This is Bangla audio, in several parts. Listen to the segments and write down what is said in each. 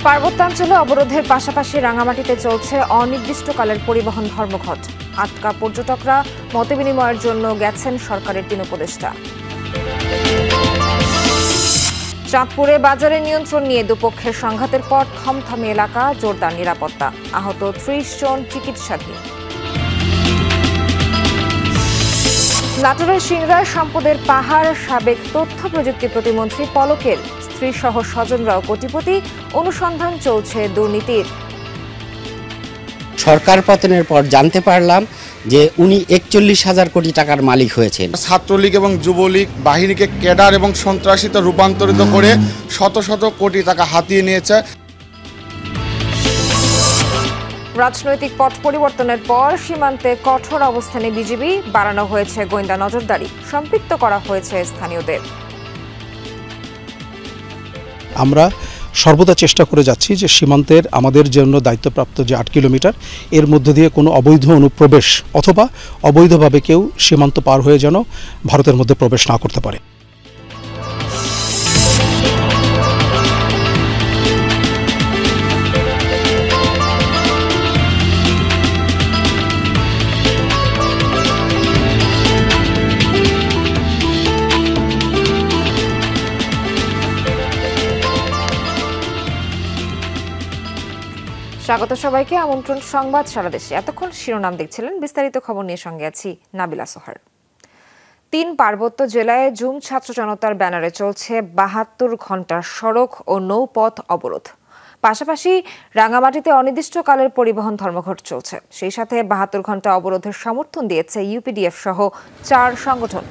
পার্বত্যাঞ্চলে অবরোধের পাশাপাশি রাঙামাটিতে চলছে অনির্দিষ্টকালের পরিবহন ধর্মঘট। আটকা পর্যটকরা মতবিনিময়ের জন্য গেছেন সরকারের ৩ উপদেষ্টা। চাঁদপুরে বাজারে নিয়ন্ত্রণ নিয়ে দুপক্ষের সংঘাতের পর থমথমে এলাকা, জোরদার নিরাপত্তা। আহত ৩০ জন চিকিৎসাধীন। নাটোরের সিংড়ায় সম্পদের পাহাড়, সাবেক তথ্য প্রযুক্তি প্রতিমন্ত্রী পলকের স্ত্রী সহ স্বজনরাও কোটিপতি, অনুসন্ধান চলছে দুর্নীতির। সরকার পতনের পর জানতে পারলাম যে উনি ৪১,০০০ কোটি টাকার মালিক হয়েছেন। ছাত্রলীগ এবং যুবলীগ বাহিনীকে ক্যাডার এবং সন্ত্রাসীতে রূপান্তরিত করে শত শত কোটি টাকা হাতিয়ে নিয়েছে। রাজনৈতিক পট পরিবর্তনের পর সীমান্তে কঠোর অবস্থানে বিজিবি, বাড়ানো হয়েছে গোয়েন্দা নজরদারি, সম্পৃক্ত করা হয়েছে স্থানীয়দের। আমরা সর্বদা চেষ্টা করে যাচ্ছি যে সীমান্তের আমাদের জন্য দায়িত্বপ্রাপ্ত যে ৮ কিলোমিটার এর মধ্য দিয়ে কোনো অবৈধ অনুপ্রবেশ অথবা অবৈধভাবে কেউ সীমান্ত পার হয়ে যেন ভারতের মধ্যে প্রবেশ না করতে পারে। স্বাগত সবাইকে, আমন্ত্রণ সংবাদ সারা দেশে। এতক্ষণ শিরোনাম দেখছিলেন, বিস্তারিত খবর নিয়ে সঙ্গে আছি নাবিলা সোহার। ৩ পার্বত্য জেলায় জুম ছাত্র জনতার ব্যানারে চলছে ৭২ ঘন্টার সড়ক ও নৌপথ অবরোধ। পাশাপাশি রাঙামাটিতে অনির্দিষ্টকালের পরিবহন ধর্মঘট চলছে। সেই সাথে ৭২ ঘন্টা অবরোধের সমর্থন দিয়েছে ইউপিডিএফ সহ ৪ সংগঠন।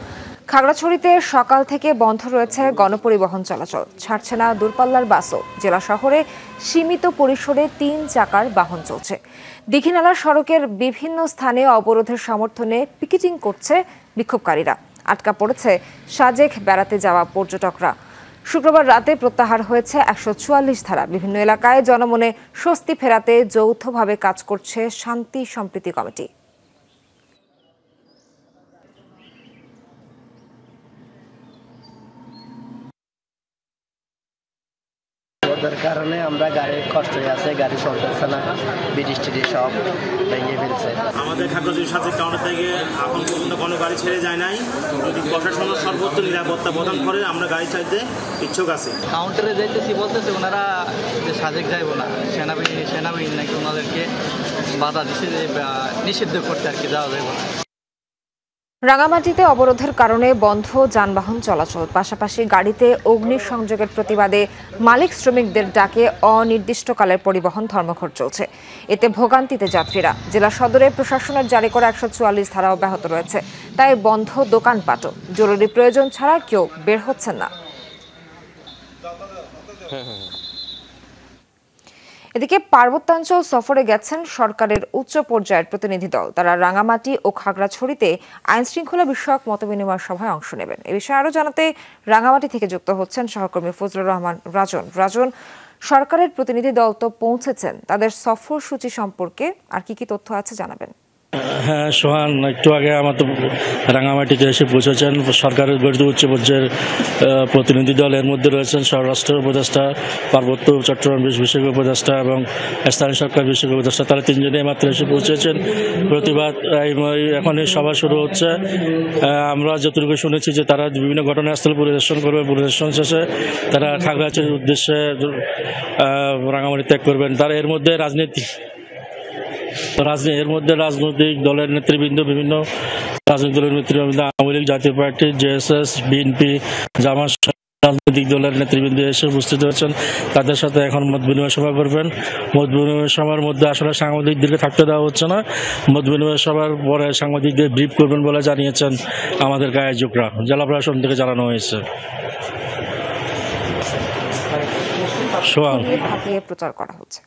খাগড়াছড়িতে সকাল থেকে বন্ধ রয়েছে গণপরিবহন চলাচল, ছাড়ছে না দূরপাল্লার বাসও। জেলা শহরে সীমিত পরিসরে ৩ চাকার বাহন চলছে। দীঘিনালা সড়কের বিভিন্ন স্থানে অবরোধের সমর্থনে পিকেটিং করছে বিক্ষোভকারীরা। আটকা পড়েছে সাজেক বেড়াতে যাওয়া পর্যটকরা। শুক্রবার রাতে প্রত্যাহার হয়েছে ১৪৪ ধারা। বিভিন্ন এলাকায় জনমনে স্বস্তি ফেরাতে যৌথভাবে কাজ করছে শান্তি সম্প্রীতি কমিটি। ওদের কারণে আমরা গাড়ির কষ্ট হয়ে আছে, গাড়ি চলতেছে না, ব্রিটিশ টিটিশ সব ভেঙে ফেলছে। আমাদের খাগড়াছড়ি সাজেক কাউন্টার থেকে এখন পর্যন্ত কোনো গাড়ি ছেড়ে যায় নাই। যদি প্রশাসনের সর্বোচ্চ নিরাপত্তা প্রদান করে আমরা গাড়ি চাইতে ইচ্ছুক আছি। কাউন্টারে যাইতেছি বলতেছে ওনারা যে সাজেক যাইব না, সেনাবাহিনী নাকি ওনাদেরকে বাধা দিচ্ছে, যে নিষিদ্ধ করতে আর কি যাওয়া যাইব না। রাঙামাটিতে অবরোধের কারণে বন্ধ যানবাহন চলাচল, পাশাপাশি গাড়িতে অগ্নিসংযোগের প্রতিবাদে মালিক শ্রমিকদের ডাকে অনির্দিষ্টকালের পরিবহন ধর্মঘট চলছে। এতে ভোগান্তিতে যাত্রীরা। জেলা সদরে প্রশাসনের জারি করা ১৪৪ ধারা অব্যাহত রয়েছে, তাই বন্ধ দোকানপাটও। জরুরি প্রয়োজন ছাড়া কেউ বের হচ্ছেন না। এদিকে পার্বত্যাঞ্চল সফরে গেছেন সরকারের উচ্চ পর্যায়ের প্রতিনিধি দল। তারা রাঙামাটি ও খাগড়াছড়িতে আইন শৃঙ্খলা বিষয়ক মতবিনিময় সভায় অংশ নেবেন। এ বিষয়ে আরও জানাতে রাঙামাটি থেকে যুক্ত হচ্ছেন সহকর্মী ফজলুর রহমান রাজন। সরকারের প্রতিনিধি দল তো পৌঁছেছেন, তাদের সফর সূচি সম্পর্কে আর কি তথ্য আছে জানাবেন? হ্যাঁ সোহান, একটু আগে আমাদের রাঙামাটিতে এসে পৌঁছেছেন সরকারের গঠিত উচ্চ পর্যায়ের প্রতিনিধি দল। এর মধ্যে রয়েছেন স্বরাষ্ট্র উপদেষ্টা, পার্বত্য চট্টগ্রাম বিষয়ক উপদেষ্টা এবং স্থানীয় সরকার বিষয়ক উপদেষ্টা। তারা ৩ জনে মাত্র এসে পৌঁছেছেন। প্রতিবাদ এখন এই সভা শুরু হচ্ছে। আমরা যতটুকু শুনেছি যে তারা বিভিন্ন ঘটনাস্থল পরিদর্শন করবে। পরিদর্শন শেষে তারা খাগড়াছড়ির উদ্দেশ্যে রাঙামাটি ত্যাগ করবেন। তারা এর মধ্যে রাজনৈতিক দলের নেতৃবৃন্দ, বিভিন্ন রাজনৈতিক দলের নেতৃবৃন্দ, আওয়ামী লীগ, জাতীয় পার্টি, জেএসএস, বিএনপি, জামাত রাজনৈতিক দলের নেতৃবৃন্দ এসে উপস্থিত হয়েছেন। তাদের সাথে এখন মত বিনিময় সভা করবেন। মত বিনিময় সভার মধ্যে আসলে সাংবাদিকদেরকে থাকতে দেওয়া হচ্ছে না। মত বিনিময় সভার পরে সাংবাদিকদের ব্রিফ করবেন বলে জানিয়েছেন আমাদের আয়োজকরা, জেলা প্রশাসন থেকে জানানো হয়েছে। প্রচার করা হচ্ছে।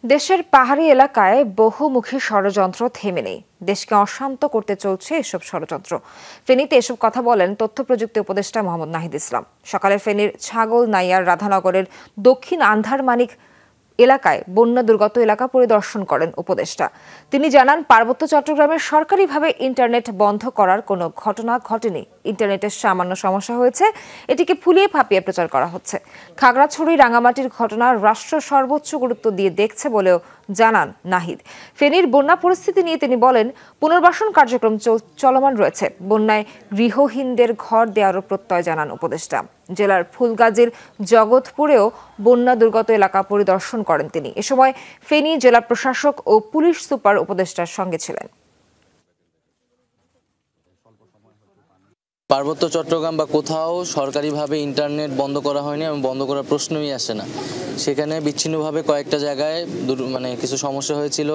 দেশের পাহাড়ি এলাকায় বহুমুখী ষড়যন্ত্র থেমে নেই। দেশকে অশান্ত করতে চলছে এসব ষড়যন্ত্র। ফেনীতে এসব কথা বলেন তথ্য প্রযুক্তি উপদেষ্টা মোহাম্মদ নাহিদ ইসলাম। সকালে ফেনীর ছাগল নাইয়ার রাধানগরের দক্ষিণ আন্ধারমানিক এলাকায় বন্যা দুর্গত এলাকা পরিদর্শন করেন উপদেষ্টা। তিনি জানান, পার্বত্য চট্টগ্রামে সরকারিভাবে ইন্টারনেট বন্ধ করার কোনো ঘটনা ঘটেনি। ইন্টারনেটের সামান্য সমস্যা হয়েছে, এটিকে ফুলিয়ে ফাঁপিয়ে প্রচার করা হচ্ছে। খাগড়াছড়ি রাঙামাটির ঘটনা রাষ্ট্র সর্বোচ্চ গুরুত্ব দিয়ে দেখছে বলেও জানান নাহিদ। ফেনীর বন্যা পরিস্থিতি নিয়ে তিনি বলেন, পুনর্বাসন কার্যক্রম চলমান রয়েছে। বন্যায় গৃহহীনদের ঘর দেওয়ারও প্রত্যয় জানান উপদেষ্টা। জেলার ফুলগাজীর জগৎপুরেও বন্যা দুর্গত এলাকা পরিদর্শন করেন তিনি। এ সময় ফেনী জেলা প্রশাসক ও পুলিশ সুপার উপদেষ্টার সঙ্গে ছিলেন। পার্বত্য চট্টগ্রাম বা কোথাও সরকারিভাবে ইন্টারনেট বন্ধ করা হয়নি এবং বন্ধ করার প্রশ্নই আসে না। সেখানে বিচ্ছিন্নভাবে কয়েকটা জায়গায় কিছু সমস্যা হয়েছিল,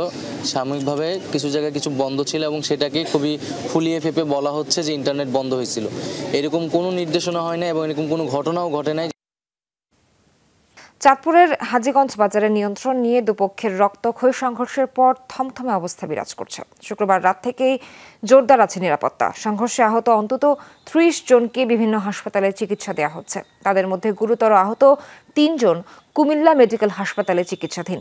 সাময়িকভাবে কিছু জায়গায় কিছু বন্ধ ছিল এবং সেটাকে খুবই ফুলিয়ে ফেপে বলা হচ্ছে যে ইন্টারনেট বন্ধ হয়েছিল। এরকম কোনো নির্দেশনা হয় না এবং এরকম কোনো ঘটনাও ঘটে নাই। চাঁদপুরের হাজীগঞ্জ বাজারে নিয়ন্ত্রণ নিয়ে দুপক্ষের রক্তক্ষয়ী সংঘর্ষের পর থমথমে অবস্থা বিরাজ করছে। শুক্রবার রাত থেকেই জোরদার আছে নিরাপত্তা। সংঘর্ষে আহত অন্তত 30 জনকে বিভিন্ন হাসপাতালে চিকিৎসা দেওয়া হচ্ছে। তাদের মধ্যে গুরুতর আহত 3 জন কুমিল্লা মেডিকেল হাসপাতালে চিকিৎসাধীন।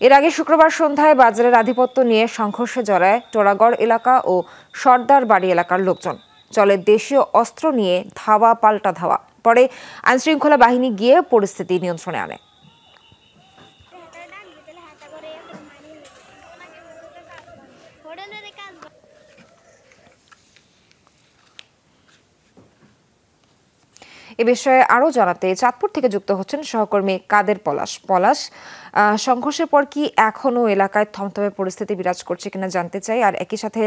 এর আগে শুক্রবার সন্ধ্যায় বাজারের আধিপত্য নিয়ে সংঘর্ষে জড়ায় টোরাগড় এলাকা ও সর্দার বাড়ি এলাকার লোকজন। চলে দেশীয় অস্ত্র নিয়ে ধাওয়া পাল্টা ধাওয়া। পরে আইনশৃঙ্খলা বাহিনী গিয়ে পরিস্থিতি নিয়ন্ত্রণে আনে। এ বিষয়ে আরো জানাতে চাঁদপুর থেকে যুক্ত হচ্ছেন সহকর্মী কাদের পলাশ। সংঘর্ষের পর কি এখনো এলাকায় থমথমে পরিস্থিতি বিরাজ করছে কিনা জানতে চাই, আর একই সাথে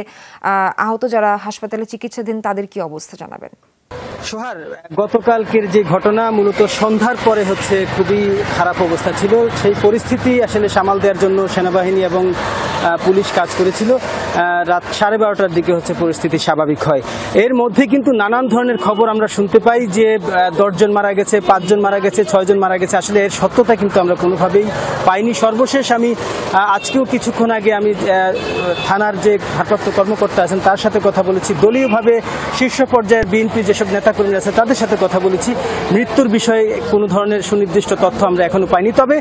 আহত যারা হাসপাতালে চিকিৎসাধীন তাদের কি অবস্থা জানাবেন। সোহার, গতকালকের যে ঘটনা মূলত সন্ধ্যার পরে খুবই খারাপ অবস্থা ছিল। সেই পরিস্থিতি আসলে সামাল দেওয়ার জন্য সেনাবাহিনী এবং পুলিশ কাজ করেছিল। রাত 12:30টার দিকে পরিস্থিতি স্বাভাবিক হয়। এর মধ্যে কিন্তু নানান ধরনের খবর আমরা শুনতে পাই যে 10 জন মারা গেছে, 5 জন মারা গেছে, 6 জন মারা গেছে। আসলে এর সত্যতা কিন্তু আমরা কোনোভাবেই পাইনি। সর্বশেষ আমি আজকেও কিছুক্ষণ আগে আমি থানার যে ভারপ্রাপ্ত কর্মকর্তা আছেন তার সাথে কথা বলেছি। দলীয়ভাবে শীর্ষ পর্যায়ের বিএনপি যেসব নেতাকর্মী আছে তাদের সাথে কথা বলেছি। মৃত্যুর বিষয়ে কোনো ধরনের সুনির্দিষ্ট তথ্য আমরা এখনো পাইনি। তবে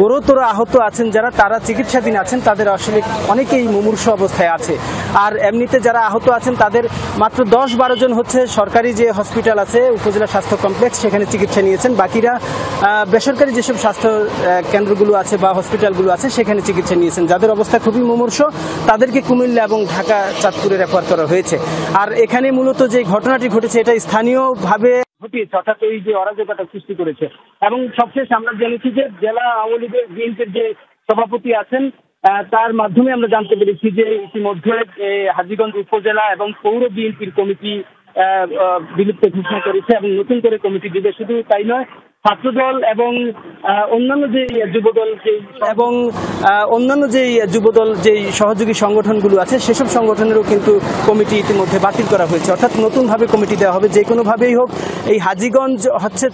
গুরুতর আহত আছেন যারা, তারা চিকিৎসাধীন আছেন। তাদের আসলে অনেকেই মুমূর্ষু অবস্থায় আছে। আর এমনিতে যারা আহত আছেন তাদের মাত্র 10-12 জন সরকারি যে হসপিটাল আছে, উপজেলা স্বাস্থ্য কমপ্লেক্স, সেখানে চিকিৎসা নিয়েছেন। বাকিরা বেসরকারি যেসব স্বাস্থ্য কেন্দ্রগুলো আছে বা হসপিটালগুলো আছে সেখানে চিকিৎসা নিয়েছেন। যাদের অবস্থা খুবই মুমূর্ষু তাদেরকে কুমিল্লা এবং ঢাকা, চাঁদপুরে রেফার করা হয়েছে। আর এখানে মূলত যে ঘটনাটি ঘটেছে এটা স্থানীয়ভাবে ঘটিয়েছে, অর্থাৎ এই যে অরাজকতা সৃষ্টি করেছে। এবং সবশেষ আমরা জেনেছি যে জেলা আওয়ামী লীগের বিএনপির যে সভাপতি আছেন তার মাধ্যমে আমরা জানতে পেরেছি যে ইতিমধ্যে হাজীগঞ্জ উপজেলা এবং পৌর বিএনপির কমিটি বিলুপ্ত ঘোষণা করেছে এবং নতুন করে কমিটি দিবে। শুধু তাই নয়, ছাত্রদল এবং অন্যান্য যে যুবদল যে সহযোগী সংগঠনগুলো আছে সেসব সংগঠনেরও কিন্তু কমিটি ইতিমধ্যে বাতিল করা হয়েছে। অর্থাৎ নতুনভাবে কমিটি দেওয়া হবে। যে কোনোভাবেই হোক, এই হাজীগঞ্জ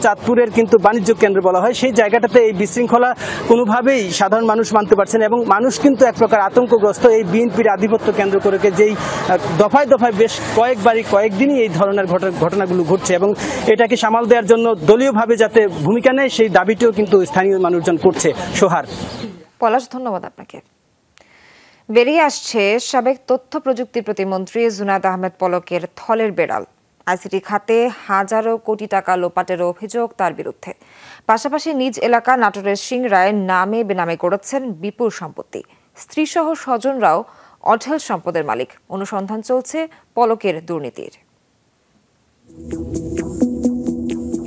চাঁদপুরের কিন্তু বাণিজ্য কেন্দ্র বলা হয়। সেই জায়গাটাতে এই বিশৃঙ্খলা কোনোভাবেই সাধারণ মানুষ মানতে পারছেন এবং মানুষ কিন্তু এক প্রকার আতঙ্কগ্রস্ত। এই বিএনপির আধিপত্য কেন্দ্র করে যেই দফায় দফায় বেশ কয়েকদিনই এই ধরনের ঘটনাগুলো ঘটছে এবং এটাকে সামাল দেওয়ার জন্য দলীয়ভাবে যাতে ভূমিকা নেয় সেই দাবিটিও কিন্তু স্থানীয় মানুষজন করছে। সোহার, পলাশ, ধন্যবাদ আপনাকে। বেরিয়ে আসছে সাবেক তথ্য প্রযুক্তি প্রতিমন্ত্রী জুনায়েদ আহমেদ পলকের থলের বেড়াল। আইসিটি খাতে হাজারো কোটি টাকা লোপাটের অভিযোগ তার বিরুদ্ধে। পাশাপাশি নিজ এলাকা নাটোরের সিংড়ায় নামে বেনামে করেছেন বিপুল সম্পত্তি। স্ত্রীসহ স্বজনরাও অঢেল সম্পদের মালিক। অনুসন্ধান চলছে পলকের দুর্নীতির।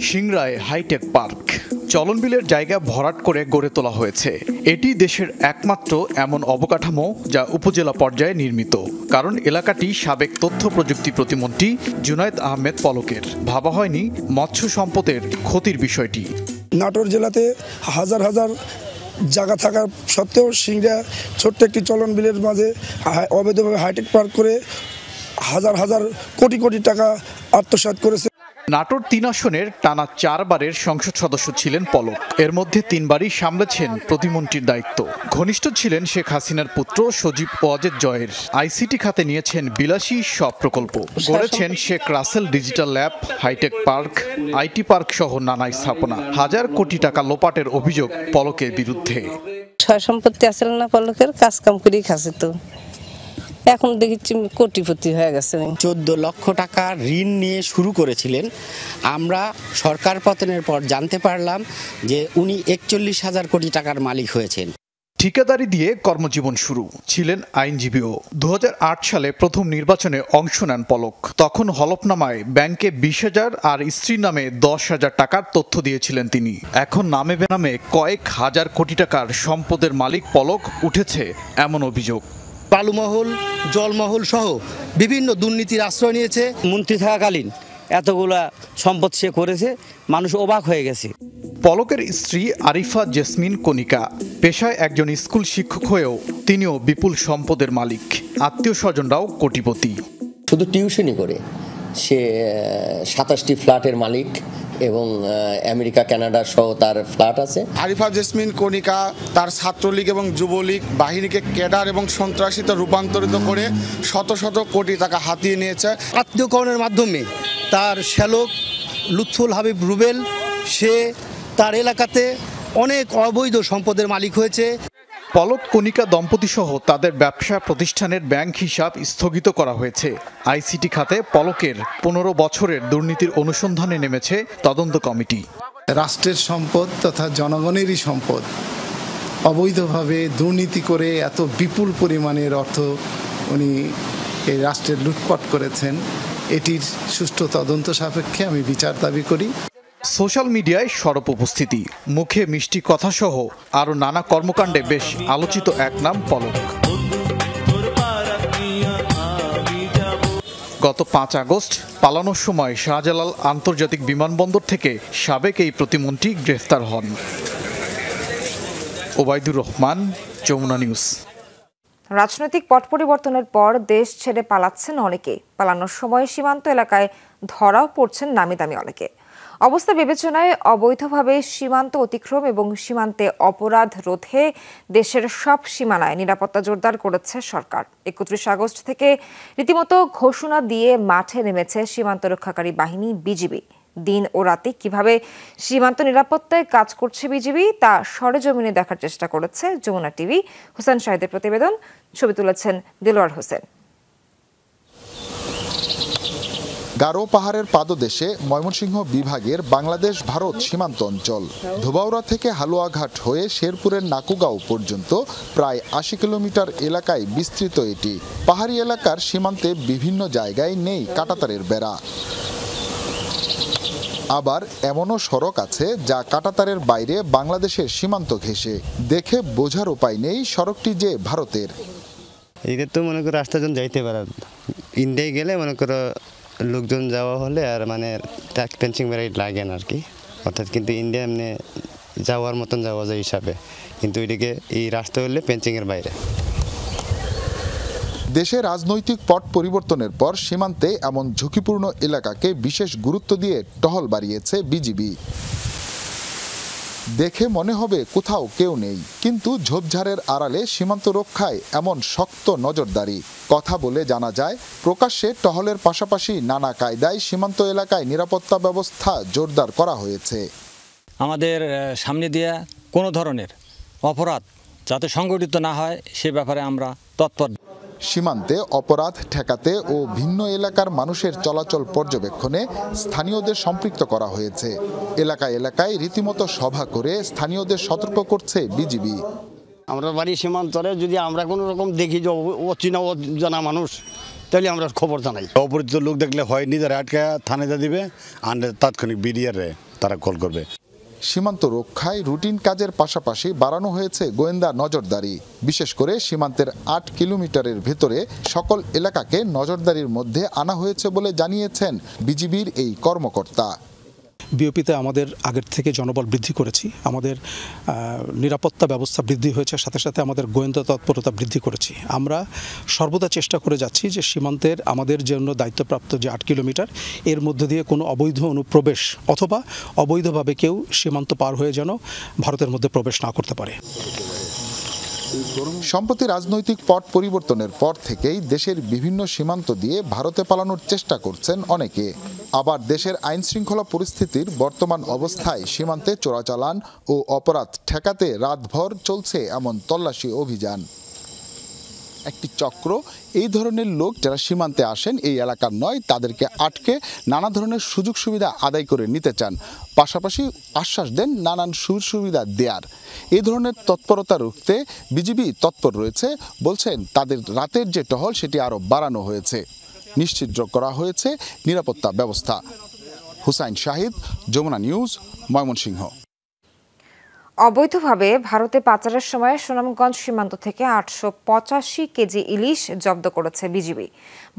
সিংড়ায় হাইটেক পার্ক চলনবিলের জায়গা ভরাট করে গড়ে তোলা হয়েছে। এটি দেশের একমাত্র এমন অবকাঠামো যা উপজেলা পর্যায়ে নির্মিত। কারণ এলাকাটি সাবেক তথ্য প্রযুক্তি প্রতিমন্ত্রী জুনায়েদ আহমেদ পলকের। ভাবা হয়নি মৎস্য সম্পদের ক্ষতির বিষয়টি। নাটোর জেলাতে হাজার হাজার জায়গা থাকার সত্ত্বেও সিংড়া ছোট্ট একটি চলন বিলের মাঝে অবৈধভাবে হাইটেক পার্ক করে হাজার হাজার কোটি কোটি টাকা আত্মসাৎ করেছে। নাটোর 3 আসনের টানা 4 বারের সংসদ সদস্য ছিলেন পলক। এর মধ্যে 3 বারই সামলেছেন প্রতিমন্ত্রীর দায়িত্ব। ঘনিষ্ঠ ছিলেন শেখ হাসিনার পুত্র সজীব ওয়াজেদ জয়ের। আইসিটি খাতে নিয়েছেন বিলাসী সব প্রকল্প। গড়েছেন Sheikh Russel digital lab, hitech park, IT park সহ নানা স্থাপনা। হাজার কোটি টাকা লোপাটের অভিযোগ পলকের বিরুদ্ধে। সয় সম্পত্তি আসলে না পলকের কাজ কাম করেই খাচ্ছে, তো এখন দেখছি কোটিপতি হয়ে গেছে। 14 লক্ষ টাকা ঋণ নিয়ে শুরু করেছিলেন। আমরা সরকার পতনের পর জানতে পারলাম যে উনি 41,000 কোটি টাকার মালিক হয়েছেন। ঠিকাদারি দিয়ে কর্মজীবন শুরু, ছিলেন আইনজীবীও। 2008 সালে প্রথম নির্বাচনে অংশ নেন পলক। তখন হলফনামায় ব্যাংকে 20,000 আর স্ত্রীর নামে 10,000 টাকার তথ্য দিয়েছিলেন তিনি। এখন নামে বেনামে কয়েক হাজার কোটি টাকার সম্পদের মালিক পলক উঠেছে এমন অভিযোগ। বালুমহল, জলমহল সহ বিভিন্ন দুর্নীতির আশ্রয় নিয়েছে। মন্ত্রী থাকাকালীন এতগুলা সম্পদ সে করেছে, মানুষ অবাক হয়ে গেছে। পলকের স্ত্রী আরিফা জেসমিন কণিকা পেশায় একজন স্কুল শিক্ষক হয়েও তিনিও বিপুল সম্পদের মালিক। আত্মীয় স্বজনরাও কোটিপতি। শুধু টিউশনই করে সে 27টি ফ্ল্যাটের মালিক এবং আমেরিকা, কানাডা সহ তার ফ্ল্যাট আছে। আরিফা জেসমিন কণিকা তার ছাত্রলীগ এবং যুবলীগ বাহিনীকে ক্যাডার এবং সন্ত্রাসীতে রূপান্তরিত করে শত শত কোটি টাকা হাতিয়ে নিয়েছে। আত্মীয়করণের মাধ্যমে তার শ্যালক লুৎফুল হাবিব রুবেল সে তার এলাকাতে অনেক অবৈধ সম্পদের মালিক হয়েছে। পলক কণিকা দম্পতি সহ তাদের ব্যবসা প্রতিষ্ঠানের ব্যাংক হিসাব স্থগিত করা হয়েছে। আইসিটি খাতে পলকের 15 বছরের দুর্নীতির অনুসন্ধানে নেমেছে তদন্ত কমিটি। রাষ্ট্রের সম্পদ তথা জনগণেরই সম্পদ অবৈধভাবে দুর্নীতি করে এত বিপুল পরিমাণের অর্থ উনি এই রাষ্ট্রের লুটপাট করেছেন, এটির সুষ্ঠু তদন্ত সাপেক্ষে আমি বিচার দাবি করি। সোশ্যাল মিডিয়ায় সরব উপস্থিতি, মুখে মিষ্টি কথা সহ আরও নানা কর্মকাণ্ডে বেশ আলোচিত এক নাম পলক। গত 5 আগস্ট পালানোর সময় শাহজালাল আন্তর্জাতিক বিমানবন্দর থেকে সাবেক এই প্রতিমন্ত্রী গ্রেফতার হন। ওবায়দুর রহমান, যমুনা নিউজ। রাজনৈতিক পট পরিবর্তনের পর দেশ ছেড়ে পালাচ্ছেন অনেকে। পালানোর সময় সীমান্ত এলাকায় ধরাও পড়ছেন নামি দামি অনেকে। অবস্থা বিবেচনায় অবৈধভাবে সীমান্ত অতিক্রম এবং সীমান্তে অপরাধ রোধে দেশের সব সীমানায় নিরাপত্তা জোরদার করেছে সরকার। 31 আগস্ট থেকে রীতিমতো ঘোষণা দিয়ে মাঠে নেমেছে সীমান্ত রক্ষাকারী বাহিনী বিজিবি। দিন ও রাতে কিভাবে সীমান্ত নিরাপত্তায় কাজ করছে বিজিবি তা সরেজমিনে দেখার চেষ্টা করেছে যমুনা টিভি। হোসেন শাহিদের প্রতিবেদন, ছবি তুলেছেন দিলওয়ার হোসেন। গারো পাহাড়ের পাদদেশে ময়মনসিংহ বিভাগের বাংলাদেশ ভারত সীমান্ত অঞ্চল। ধোবাউড়া থেকে হালুয়াঘাট হয়ে শেরপুরের নাকুগাঁও পর্যন্ত প্রায় 80 কিলোমিটার এলাকায় বিস্তৃত এটি। পাহাড়ি এলাকার সীমান্তে বিভিন্ন জায়গায় নেই কাঁটাতারের বেড়া। আবার এমনও সড়ক আছে যা কাঁটাতারের বাইরে বাংলাদেশের সীমান্ত ঘেঁষে। দেখে বোঝার উপায় নেই সড়কটি যে ভারতের। এটা তো মনে করো রাস্তা জন যাইতে পারে, ইন্ডিয়ায় গেলে মনে করো লোকজন যাওয়া হলে আর মানে ফেন্সিং বেড়াই লাগে না আর কি, অর্থাৎ কিন্তু ইন্ডিয়া এমনি যাওয়ার মতন যাওয়া যায় হিসাবে, কিন্তু এদিকে এই রাস্তা হলে ফেন্সিংয়ের বাইরে। দেশে রাজনৈতিক পট পরিবর্তনের পর সীমান্তে এমন ঝুঁকিপূর্ণ এলাকাকে বিশেষ গুরুত্ব দিয়ে টহল বাড়িয়েছে বিজিবি। দেখে মনে হবে কোথাও কেউ নেই, কিন্তু ঝোপঝাড়ের আড়ালে সীমান্ত রক্ষায় এমন শক্ত নজরদারি। কথা বলে জানা যায় প্রকাশ্যে টহলের পাশাপাশি নানা কায়দায় সীমান্ত এলাকায় নিরাপত্তা ব্যবস্থা জোরদার করা হয়েছে। আমাদের সামনে দিয়ে কোনো ধরনের অপরাধ যাতে সংগঠিত না হয় সে ব্যাপারে আমরা তৎপর। সীমান্তে অপরাধ ঠেকাতে ও ভিন্ন এলাকার মানুষের চলাচল পর্যবেক্ষণে স্থানীয়দের সম্পৃক্ত করা হয়েছে। এলাকায় এলাকায় রীতিমতো সভা করে স্থানীয়দের সতর্ক করছে বিজিবি। আমরা বাড়ি সীমান্তরে যদি আমরা কোনো রকম দেখি যে অচেনা অজানা মানুষ, তাহলে আমরা খবর জানাই। অপরিচিত লোক দেখলে হয় নিজের আটকে থানায় দিবে, আর তাৎক্ষণিক বিডিআরে তারা কল করবে। সীমান্ত রক্ষায় রুটিন কাজের পাশাপাশি বাড়ানো হয়েছে গোয়েন্দা নজরদারি। বিশেষ করে সীমান্তের 8 কিলোমিটারের ভেতরে সকল এলাকাকে নজরদারির মধ্যে আনা হয়েছে বলে জানিয়েছেন বিজিবির এই কর্মকর্তা। বিওপিতে আমাদের আগের থেকে জনবল বৃদ্ধি করেছি, আমাদের নিরাপত্তা ব্যবস্থা বৃদ্ধি হয়েছে, সাথে সাথে আমাদের গোয়েন্দা তৎপরতা বৃদ্ধি করেছি। আমরা সর্বদা চেষ্টা করে যাচ্ছি যে সীমান্তের আমাদের জন্য দায়িত্বপ্রাপ্ত যে 8 কিলোমিটার এর মধ্যে দিয়ে কোনো অবৈধ অনুপ্রবেশ অথবা অবৈধভাবে কেউ সীমান্ত পার হয়ে যেন ভারতের মধ্যে প্রবেশ না করতে পারে। সম্প্রতি রাজনৈতিক পট পরিবর্তনের পর থেকেই দেশের বিভিন্ন সীমান্ত দিয়ে ভারতে পালানোর চেষ্টা করছেন অনেকে। আবার দেশের আইন শৃঙ্খলা পরিস্থিতির বর্তমান অবস্থায় সীমান্তে চোরাচালান ও অপরাধ ঠেকাতে রাতভর চলছে এমন তল্লাশি অভিযান। একটি চক্র এই ধরনের লোক যারা সীমান্তে আসেন এই এলাকার নয়, তাদেরকে আটকে নানা ধরনের সুযোগ সুবিধা আদায় করে নিতে চান, পাশাপাশি আশ্বাস দেন নানান সুযোগ সুবিধা দেয়ার। এই ধরনের তৎপরতা রুখতে বিজিবি তৎপর রয়েছে, বলছেন তাদের রাতের যে টহল সেটি আরও বাড়ানো হয়েছে, নিশ্চিত করা হয়েছে নিরাপত্তা ব্যবস্থা। হুসাইন শাহিদ, যমুনা নিউজ, ময়মনসিংহ। অবৈধভাবে ভারতে পাচারের সময় সুনামগঞ্জ সীমান্ত থেকে 885 কেজি ইলিশ জব্দ করেছে বিজিবি।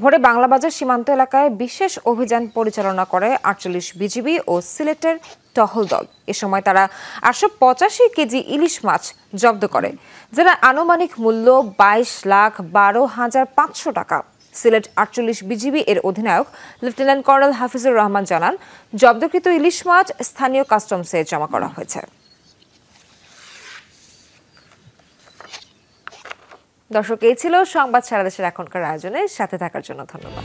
ভোরে বাংলাবাজার সীমান্ত এলাকায় বিশেষ অভিযান পরিচালনা করে 48 বিজিবি ও সিলেটের টহল দল। এ সময় তারা 885 কেজি ইলিশ মাছ জব্দ করে, যার আনুমানিক মূল্য 22,12,500 টাকা। সিলেট 48 বিজিবি এর অধিনায়ক লেফটেন্যান্ট কর্নেল হাফিজুর রহমান জানান, জব্দকৃত ইলিশ মাছ স্থানীয় কাস্টমসে জমা করা হয়েছে। দর্শক, এই ছিল সংবাদ সারা দেশের এখনকার আয়োজনে। সাথে থাকার জন্য ধন্যবাদ।